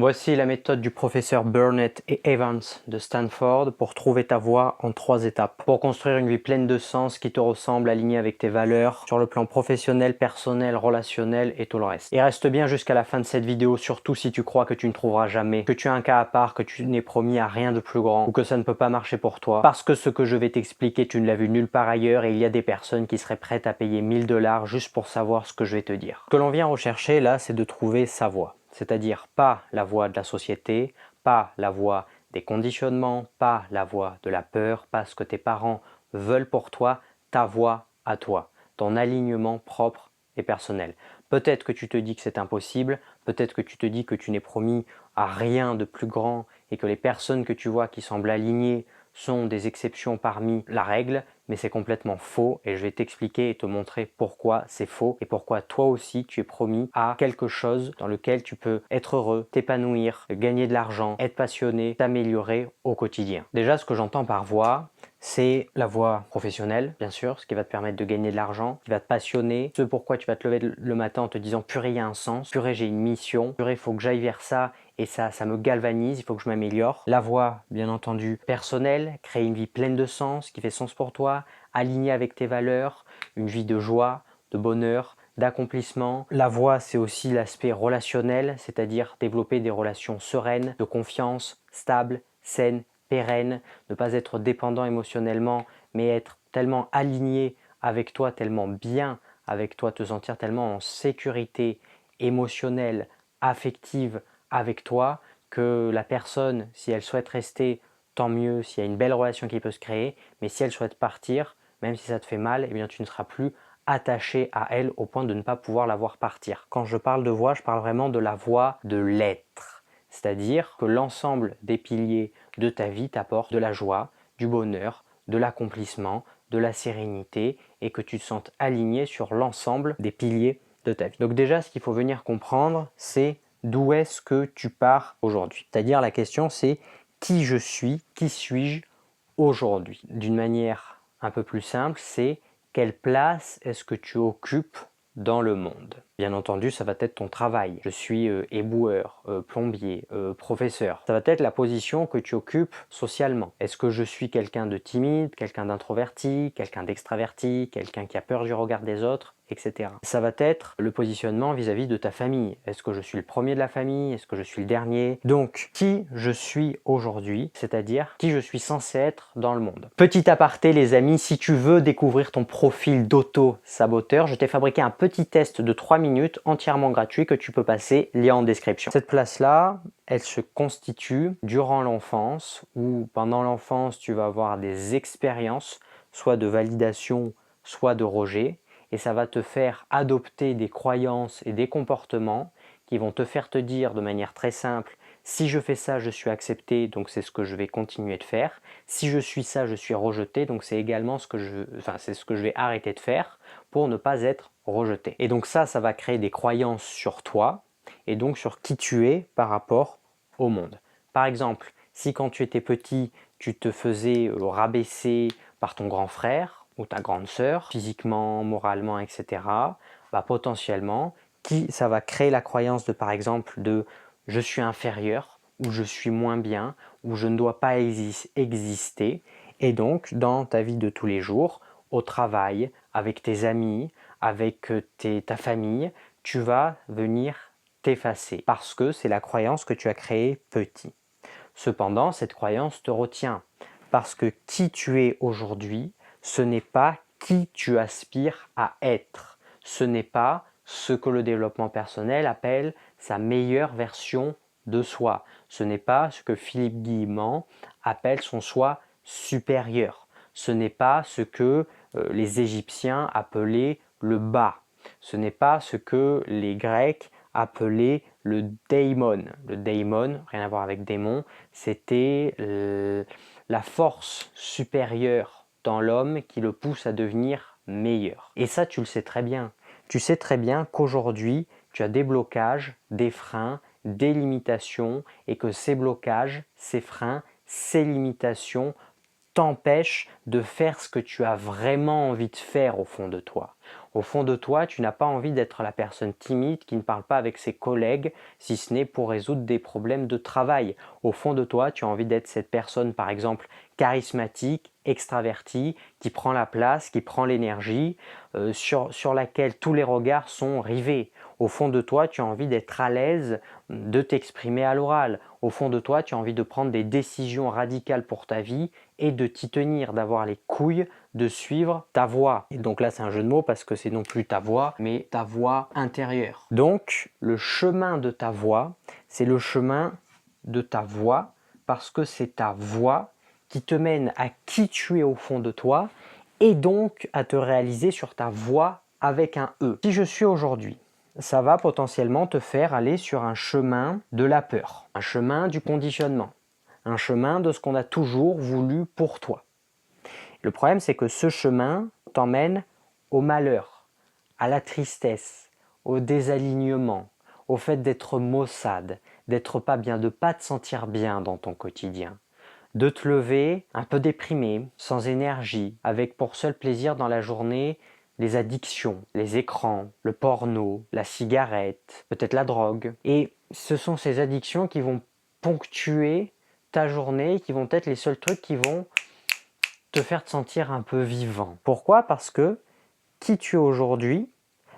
Voici la méthode du professeur Burnett et Evans de Stanford pour trouver ta voie en 3 étapes. Pour construire une vie pleine de sens qui te ressemble, alignée avec tes valeurs sur le plan professionnel, personnel, relationnel et tout le reste. Et reste bien jusqu'à la fin de cette vidéo, surtout si tu crois que tu ne trouveras jamais, que tu es un cas à part, que tu n'es promis à rien de plus grand ou que ça ne peut pas marcher pour toi. Parce que ce que je vais t'expliquer, tu ne l'as vu nulle part ailleurs et il y a des personnes qui seraient prêtes à payer 1000 $ juste pour savoir ce que je vais te dire. Ce que l'on vient rechercher là, c'est de trouver sa voie. C'est-à-dire pas la voie de la société, pas la voie des conditionnements, pas la voie de la peur, pas ce que tes parents veulent pour toi, ta voie à toi, ton alignement propre et personnel. Peut-être que tu te dis que c'est impossible, peut-être que tu te dis que tu n'es promis à rien de plus grand et que les personnes que tu vois qui semblent alignées sont des exceptions parmi la règle, mais c'est complètement faux et je vais t'expliquer et te montrer pourquoi c'est faux et pourquoi toi aussi tu es promis à quelque chose dans lequel tu peux être heureux, t'épanouir, gagner de l'argent, être passionné, t'améliorer au quotidien. Déjà, ce que j'entends par voie, c'est la voie professionnelle, bien sûr, ce qui va te permettre de gagner de l'argent, qui va te passionner, ce pourquoi tu vas te lever le matin en te disant purée, il y a un sens, purée, j'ai une mission, purée, il faut que j'aille vers ça et ça me galvanise, il faut que je m'améliore. La voie, bien entendu, personnelle, créer une vie pleine de sens, qui fait sens pour toi, alignée avec tes valeurs, une vie de joie, de bonheur, d'accomplissement. La voie, c'est aussi l'aspect relationnel, c'est-à-dire développer des relations sereines, de confiance, stables, saines, pérennes, ne pas être dépendant émotionnellement, mais être tellement aligné avec toi, tellement bien avec toi, te sentir tellement en sécurité émotionnelle, affective avec toi, que la personne, si elle souhaite rester, tant mieux, s'il y a une belle relation qui peut se créer, mais si elle souhaite partir, même si ça te fait mal, eh bien tu ne seras plus attaché à elle au point de ne pas pouvoir la voir partir. Quand je parle de voie, je parle vraiment de la voie de l'être. C'est-à-dire que l'ensemble des piliers de ta vie t'apportent de la joie, du bonheur, de l'accomplissement, de la sérénité et que tu te sentes aligné sur l'ensemble des piliers de ta vie. Donc déjà, ce qu'il faut venir comprendre, c'est d'où est-ce que tu pars aujourd'hui. C'est-à-dire la question, c'est qui je suis, qui suis-je aujourd'hui. D'une manière un peu plus simple, c'est quelle place est-ce que tu occupes dans le monde. Bien entendu, ça va être ton travail. Je suis éboueur, plombier, professeur. Ça va être la position que tu occupes socialement. Est-ce que je suis quelqu'un de timide, quelqu'un d'introverti, quelqu'un d'extraverti, quelqu'un qui a peur du regard des autres, etc. Ça va être le positionnement vis-à-vis de ta famille. Est-ce que je suis le premier de la famille? Est-ce que je suis le dernier? Donc, qui je suis aujourd'hui, c'est-à-dire qui je suis censé être dans le monde. Petit aparté les amis, si tu veux découvrir ton profil d'auto-saboteur, je t'ai fabriqué un petit test de 3 minutes entièrement gratuit que tu peux passer, lien en description. Cette place-là, elle se constitue durant l'enfance ou pendant l'enfance, tu vas avoir des expériences, soit de validation, soit de rejet. Et ça va te faire adopter des croyances et des comportements qui vont te faire te dire de manière très simple, si je fais ça, je suis accepté, donc c'est ce que je vais continuer de faire. Si je suis ça, je suis rejeté, donc c'est également ce que je vais arrêter de faire pour ne pas être rejeté. Et donc ça va créer des croyances sur toi et donc sur qui tu es par rapport au monde. Par exemple, si quand tu étais petit, tu te faisais rabaisser par ton grand frère, ou ta grande sœur, physiquement, moralement, etc., bah, potentiellement, ça va créer la croyance de, par exemple, de je suis inférieur, ou je suis moins bien, ou je ne dois pas exister. Et donc, dans ta vie de tous les jours, au travail, avec tes amis, avec ta famille, tu vas venir t'effacer parce que c'est la croyance que tu as créée petit. Cependant, cette croyance te retient parce que qui tu es aujourd'hui, ce n'est pas qui tu aspires à être. Ce n'est pas ce que le développement personnel appelle sa meilleure version de soi. Ce n'est pas ce que Philippe Guillemant appelle son soi supérieur. Ce n'est pas ce que les Égyptiens appelaient le bas. Ce n'est pas ce que les Grecs appelaient le daimon. Le daimon, rien à voir avec démon, c'était la force supérieure dans l'homme qui le pousse à devenir meilleur. Et ça, tu le sais très bien. Tu sais très bien qu'aujourd'hui, tu as des blocages, des freins, des limitations et que ces blocages, ces freins, ces limitations t'empêchent de faire ce que tu as vraiment envie de faire au fond de toi. Au fond de toi, tu n'as pas envie d'être la personne timide qui ne parle pas avec ses collègues, si ce n'est pour résoudre des problèmes de travail. Au fond de toi, tu as envie d'être cette personne, par exemple, charismatique, extravertie, qui prend la place, qui prend l'énergie, sur laquelle tous les regards sont rivés. Au fond de toi, tu as envie d'être à l'aise, de t'exprimer à l'oral. Au fond de toi, tu as envie de prendre des décisions radicales pour ta vie et de t'y tenir, d'avoir les couilles de suivre ta voix. Et donc là, c'est un jeu de mots parce que c'est non plus ta voix, mais ta voix intérieure. Donc, le chemin de ta voix, c'est le chemin de ta voix parce que c'est ta voix qui te mène à qui tu es au fond de toi et donc à te réaliser sur ta voix avec un E. Qui je suis aujourd'hui, ça va potentiellement te faire aller sur un chemin de la peur, un chemin du conditionnement, un chemin de ce qu'on a toujours voulu pour toi. Le problème, c'est que ce chemin t'emmène au malheur, à la tristesse, au désalignement, au fait d'être maussade, d'être pas bien, de pas te sentir bien dans ton quotidien, de te lever un peu déprimé, sans énergie, avec pour seul plaisir dans la journée les addictions, les écrans, le porno, la cigarette, peut-être la drogue. Et ce sont ces addictions qui vont ponctuer ta journée, qui vont être les seuls trucs qui vont te faire te sentir un peu vivant. Pourquoi? Parce que qui tu es aujourd'hui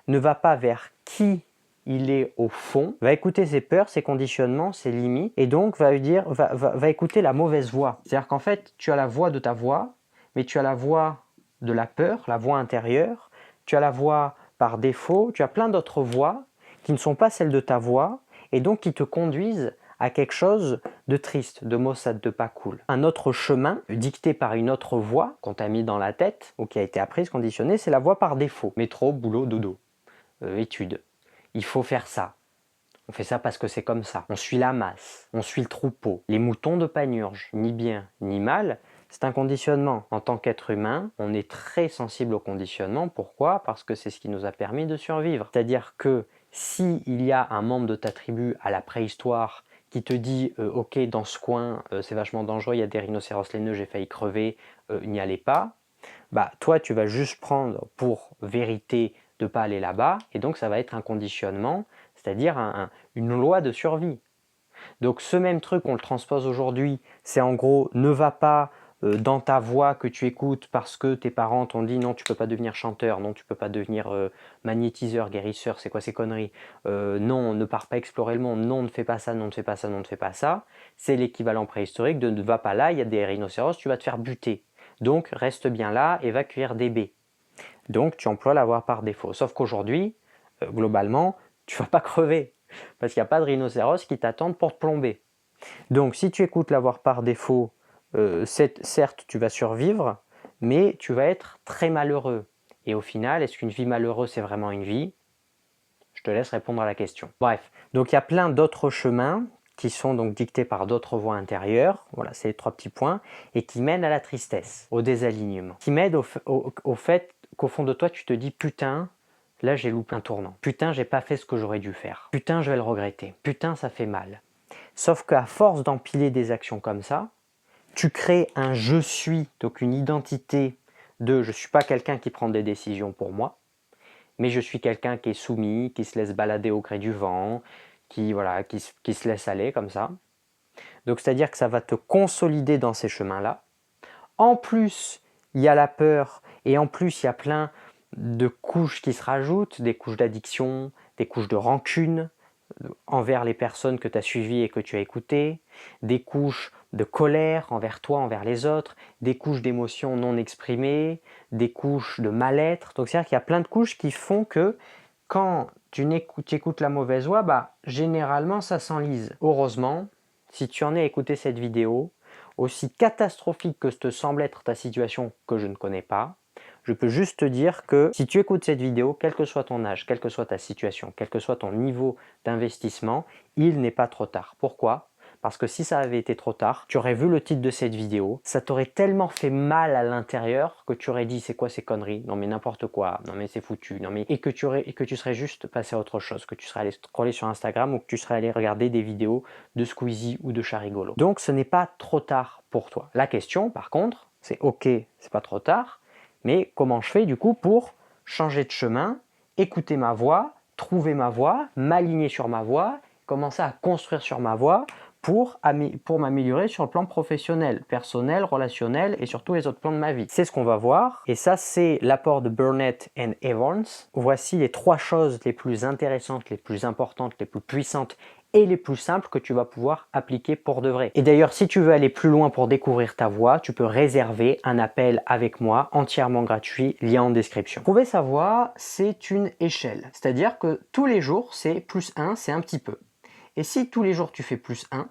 ne va pas vers qui il est au fond, va écouter ses peurs, ses conditionnements, ses limites, et donc va écouter la mauvaise voix. C'est-à-dire qu'en fait, tu as la voix de ta voix, mais tu as la voix de la peur, la voix intérieure, tu as la voix par défaut, tu as plein d'autres voix qui ne sont pas celles de ta voix, et donc qui te conduisent à quelque chose de triste, de maussade, de pas cool. Un autre chemin, dicté par une autre voix qu'on t'a mis dans la tête, ou qui a été apprise, conditionnée, c'est la voix par défaut. Métro, boulot, dodo, études. Il faut faire ça. On fait ça parce que c'est comme ça. On suit la masse, on suit le troupeau. Les moutons de Panurge, ni bien ni mal, c'est un conditionnement. En tant qu'être humain, on est très sensible au conditionnement. Pourquoi? Parce que c'est ce qui nous a permis de survivre. C'est-à-dire que s'il y a un membre de ta tribu à la préhistoire qui te dit ok, dans ce coin c'est vachement dangereux, il y a des rhinocéros laineux, j'ai failli crever, n'y allez pas, bah toi tu vas juste prendre pour vérité de ne pas aller là-bas, et donc ça va être un conditionnement, c'est-à-dire une loi de survie. Donc ce même truc, on le transpose aujourd'hui, c'est en gros, ne va pas dans ta voix que tu écoutes parce que tes parents t'ont dit non, tu peux pas devenir chanteur, non, tu peux pas devenir magnétiseur, guérisseur, c'est quoi ces conneries, non, ne pars pas explorer le monde, non, ne fais pas ça, non, ne fais pas ça, non, ne fais pas ça. C'est l'équivalent préhistorique de ne va pas là, il y a des rhinocéros, tu vas te faire buter. Donc reste bien là et va cueillir des baies. Donc tu emploies la voix par défaut. Sauf qu'aujourd'hui, globalement, tu vas pas crever parce qu'il n'y a pas de rhinocéros qui t'attendent pour te plomber. Donc si tu écoutes la voix par défaut, certes tu vas survivre, mais tu vas être très malheureux. Et au final, est-ce qu'une vie malheureuse c'est vraiment une vie? Je te laisse répondre à la question. Bref, donc il y a plein d'autres chemins qui sont donc dictés par d'autres voix intérieures, voilà, c'est les 3 petits points, et qui mènent à la tristesse, au désalignement, qui m'aident au fait qu'au fond de toi tu te dis putain, là j'ai loupé un tournant, putain j'ai pas fait ce que j'aurais dû faire, putain je vais le regretter, putain ça fait mal. Sauf qu'à force d'empiler des actions comme ça, tu crées un je suis, donc une identité de je suis pas quelqu'un qui prend des décisions pour moi, mais je suis quelqu'un qui est soumis, qui se laisse balader au gré du vent, qui se laisse aller comme ça. Donc c'est-à-dire que ça va te consolider dans ces chemins-là. En plus, il y a la peur et en plus, il y a plein de couches qui se rajoutent, des couches d'addiction, des couches de rancune envers les personnes que tu as suivies et que tu as écoutées, des couches de colère envers toi, envers les autres, des couches d'émotions non exprimées, des couches de mal-être. Donc c'est-à-dire qu'il y a plein de couches qui font que quand tu écoutes la mauvaise voix, bah, généralement ça s'enlise. Heureusement, si tu en es à écouter cette vidéo, aussi catastrophique que te semble être ta situation que je ne connais pas, je peux juste te dire que si tu écoutes cette vidéo, quel que soit ton âge, quelle que soit ta situation, quel que soit ton niveau d'investissement, il n'est pas trop tard. Pourquoi? Parce que si ça avait été trop tard, tu aurais vu le titre de cette vidéo, ça t'aurait tellement fait mal à l'intérieur que tu aurais dit c'est quoi ces conneries, non mais n'importe quoi, non mais c'est foutu, non mais et que tu serais juste passé à autre chose, que tu serais allé scroller sur Instagram ou que tu serais allé regarder des vidéos de Squeezie ou de Charigolo. Donc ce n'est pas trop tard pour toi. La question par contre, c'est ok, c'est pas trop tard, mais comment je fais du coup pour changer de chemin, écouter ma voix, trouver ma voie, m'aligner sur ma voie, commencer à construire sur ma voie pour m'améliorer sur le plan professionnel, personnel, relationnel et sur tous les autres plans de ma vie. C'est ce qu'on va voir et ça c'est l'apport de Burnett et Evans. Voici les 3 choses les plus intéressantes, les plus importantes, les plus puissantes et les plus simples que tu vas pouvoir appliquer pour de vrai. Et d'ailleurs, si tu veux aller plus loin pour découvrir ta voie, tu peux réserver un appel avec moi entièrement gratuit, lien en description. Trouver sa voie, c'est une échelle. C'est-à-dire que tous les jours, c'est plus 1, c'est un petit peu. Et si tous les jours tu fais plus 1,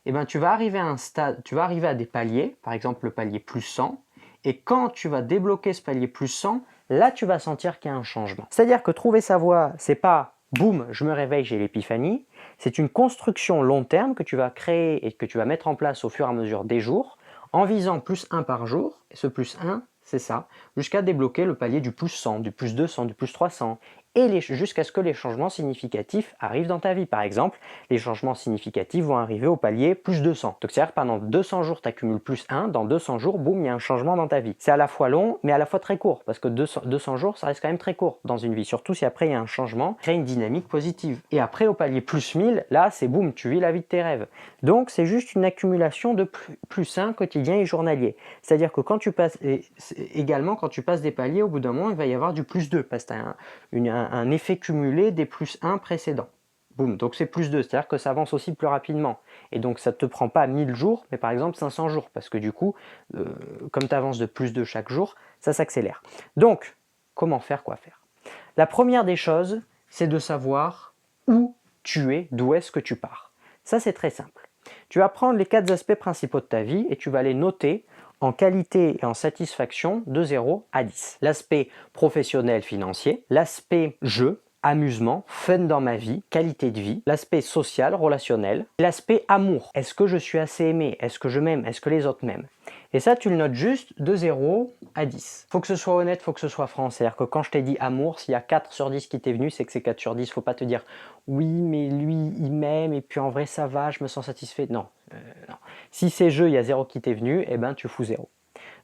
eh ben, tu vas arriver à un stade, tu vas arriver à des paliers, par exemple le palier plus 100, et quand tu vas débloquer ce palier plus 100, là tu vas sentir qu'il y a un changement. C'est-à-dire que trouver sa voie, c'est pas boum, je me réveille, j'ai l'épiphanie. C'est une construction long terme que tu vas créer et que tu vas mettre en place au fur et à mesure des jours en visant plus 1 par jour. Et ce plus 1, c'est ça, jusqu'à débloquer le palier du plus 100, du plus 200, du plus 300 et jusqu'à ce que les changements significatifs arrivent dans ta vie. Par exemple, les changements significatifs vont arriver au palier plus 200. Donc c'est-à-dire que pendant 200 jours, tu accumules plus 1, dans 200 jours, boum, il y a un changement dans ta vie. C'est à la fois long, mais à la fois très court, parce que 200 jours, ça reste quand même très court dans une vie, surtout si après il y a un changement, crée une dynamique positive. Et après, au palier plus 1000, là, c'est boum, tu vis la vie de tes rêves. Donc c'est juste une accumulation de plus 1 quotidien et journalier. C'est-à-dire que quand tu passes, également quand tu passes des paliers, au bout d'un moment, il va y avoir du plus 2, parce que tu as un effet cumulé des plus 1 précédents. Boum, donc c'est plus 2, c'est-à-dire que ça avance aussi plus rapidement. Et donc ça ne te prend pas 1000 jours, mais par exemple 500 jours, parce que du coup, comme tu avances de plus 2 chaque jour, ça s'accélère. Donc, comment faire, quoi faire? La première des choses, c'est de savoir où tu es, d'où est-ce que tu pars. Ça, c'est très simple. Tu vas prendre les 4 aspects principaux de ta vie et tu vas les noter en qualité et en satisfaction de 0 à 10. L'aspect professionnel financier, l'aspect jeu, amusement, fun dans ma vie, qualité de vie, l'aspect social, relationnel, l'aspect amour. Est-ce que je suis assez aimé? Est-ce que je m'aime? Est-ce que les autres m'aiment? Et ça, tu le notes juste de 0 à 10. Faut que ce soit honnête, faut que ce soit franc. C'est-à-dire que quand je t'ai dit amour, s'il y a 4 sur 10 qui t'est venu, c'est que c'est 4 sur 10. Faut pas te dire oui, mais lui, il m'aime et puis en vrai, ça va, je me sens satisfait. Non, non. Si c'est jeu, il y a 0 qui t'est venu, eh ben tu fous 0.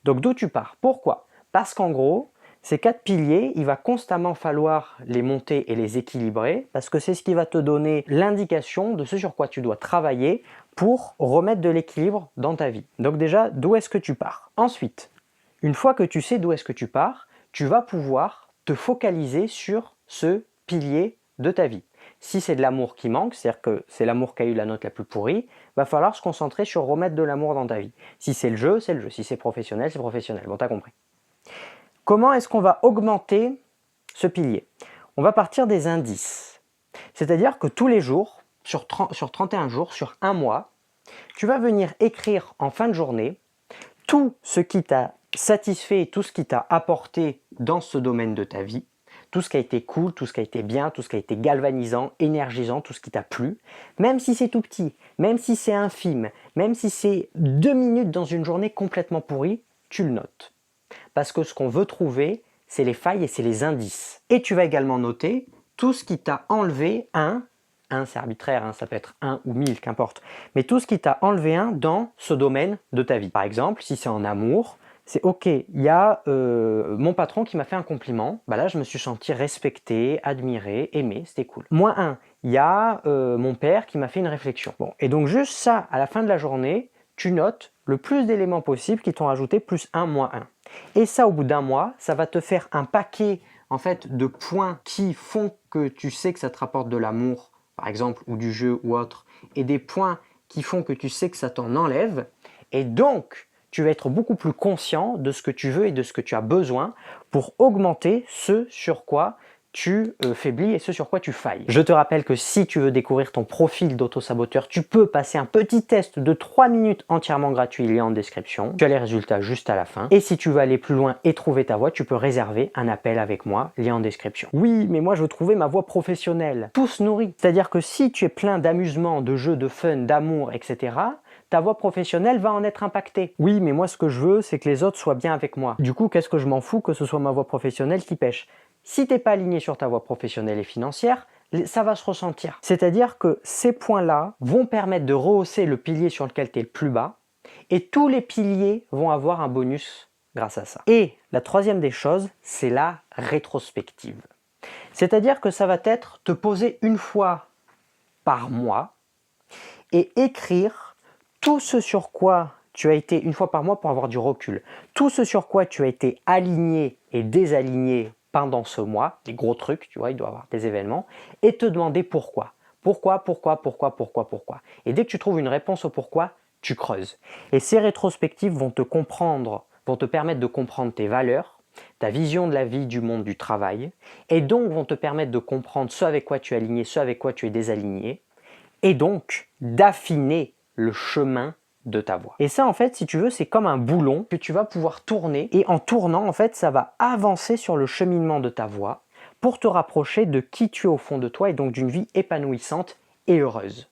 Donc d'où tu pars? Pourquoi? Parce qu'en gros, ces 4 piliers, il va constamment falloir les monter et les équilibrer parce que c'est ce qui va te donner l'indication de ce sur quoi tu dois travailler pour remettre de l'équilibre dans ta vie. Donc déjà, d'où est-ce que tu pars? Ensuite, une fois que tu sais d'où est-ce que tu pars, tu vas pouvoir te focaliser sur ce pilier de ta vie. Si c'est de l'amour qui manque, c'est-à-dire que c'est l'amour qui a eu la note la plus pourrie, va falloir se concentrer sur remettre de l'amour dans ta vie. Si c'est le jeu, c'est le jeu. Si c'est professionnel, c'est professionnel. Bon, t'as compris. Comment est-ce qu'on va augmenter ce pilier? On va partir des indices. C'est-à-dire que tous les jours, sur 31 jours, sur un mois, tu vas venir écrire en fin de journée tout ce qui t'a satisfait, tout ce qui t'a apporté dans ce domaine de ta vie, tout ce qui a été cool, tout ce qui a été bien, tout ce qui a été galvanisant, énergisant, tout ce qui t'a plu, même si c'est tout petit, même si c'est infime, même si c'est 2 minutes dans une journée complètement pourrie, tu le notes. Parce que ce qu'on veut trouver, c'est les failles et c'est les indices. Et tu vas également noter tout ce qui t'a enlevé un c'est arbitraire, ça peut être 1 ou 1000, qu'importe, mais tout ce qui t'a enlevé un dans ce domaine de ta vie. Par exemple, si c'est en amour, c'est ok, il y a mon patron qui m'a fait un compliment, bah là je me suis senti respecté, admiré, aimé, c'était cool. Moins 1, il y a mon père qui m'a fait une réflexion. Bon, et donc juste ça, à la fin de la journée, tu notes le plus d'éléments possibles qui t'ont rajouté plus 1, moins 1. Et ça, au bout d'un mois, ça va te faire un paquet en fait, de points qui font que tu sais que ça te rapporte de l'amour, par exemple, ou du jeu ou autre, et des points qui font que tu sais que ça t'en enlève. Et donc, tu vas être beaucoup plus conscient de ce que tu veux et de ce que tu as besoin pour augmenter ce sur quoi tu faiblis et ce sur quoi tu failles. Je te rappelle que si tu veux découvrir ton profil d'auto-saboteur, tu peux passer un petit test de 3 minutes entièrement gratuit, lien en description. Tu as les résultats juste à la fin. Et si tu veux aller plus loin et trouver ta voie, tu peux réserver un appel avec moi, lien en description. Oui, mais moi je veux trouver ma voie professionnelle. Tout se nourrit. C'est-à-dire que si tu es plein d'amusement, de jeux, de fun, d'amour, etc., ta voie professionnelle va en être impactée. Oui, mais moi ce que je veux, c'est que les autres soient bien avec moi. Du coup, qu'est-ce que je m'en fous que ce soit ma voie professionnelle qui pêche? Si tu n'es pas aligné sur ta voie professionnelle et financière, ça va se ressentir. C'est-à-dire que ces points-là vont permettre de rehausser le pilier sur lequel tu es le plus bas et tous les piliers vont avoir un bonus grâce à ça. Et la troisième des choses, c'est la rétrospective. C'est-à-dire que ça va être te poser une fois par mois et écrire tout ce sur quoi tu as été, une fois par mois pour avoir du recul, tout ce sur quoi tu as été aligné et désaligné pendant ce mois, les gros trucs, tu vois, il doit y avoir des événements, et te demander pourquoi. Pourquoi. Et dès que tu trouves une réponse au pourquoi, tu creuses. Et ces rétrospectives vont te permettre de comprendre tes valeurs, ta vision de la vie, du monde, du travail, et donc vont te permettre de comprendre ce avec quoi tu es aligné, ce avec quoi tu es désaligné, et donc d'affiner le chemin de ta voix. Et ça, en fait, si tu veux, c'est comme un boulon que tu vas pouvoir tourner, et en tournant, en fait, ça va avancer sur le cheminement de ta voix pour te rapprocher de qui tu es au fond de toi et donc d'une vie épanouissante et heureuse.